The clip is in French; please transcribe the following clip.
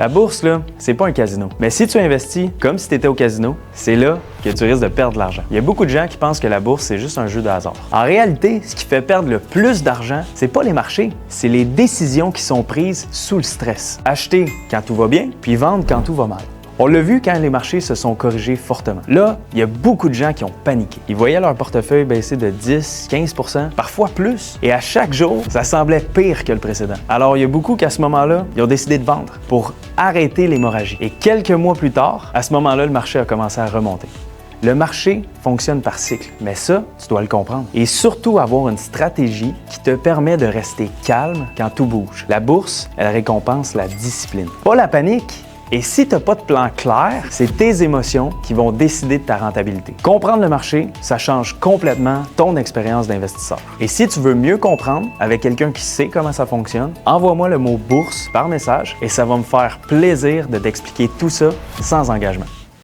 La bourse, là, c'est pas un casino. Mais si tu investis comme si tu étais au casino, c'est là que tu risques de perdre de l'argent. Il y a beaucoup de gens qui pensent que la bourse, c'est juste un jeu de hasard. En réalité, ce qui fait perdre le plus d'argent, c'est pas les marchés, c'est les décisions qui sont prises sous le stress. Acheter quand tout va bien, puis vendre quand tout va mal. On l'a vu quand les marchés se sont corrigés fortement. Là, il y a beaucoup de gens qui ont paniqué. Ils voyaient leur portefeuille baisser de 10, 15%, parfois plus. Et à chaque jour, ça semblait pire que le précédent. Alors, il y a beaucoup qu'à ce moment-là, ils ont décidé de vendre pour arrêter l'hémorragie. Et quelques mois plus tard, à ce moment-là, le marché a commencé à remonter. Le marché fonctionne par cycle, mais ça, tu dois le comprendre. Et surtout avoir une stratégie qui te permet de rester calme quand tout bouge. La bourse, elle récompense la discipline. Pas la panique. Et si tu n'as pas de plan clair, c'est tes émotions qui vont décider de ta rentabilité. Comprendre le marché, ça change complètement ton expérience d'investisseur. Et si tu veux mieux comprendre avec quelqu'un qui sait comment ça fonctionne, envoie-moi le mot bourse par message et ça va me faire plaisir de t'expliquer tout ça sans engagement.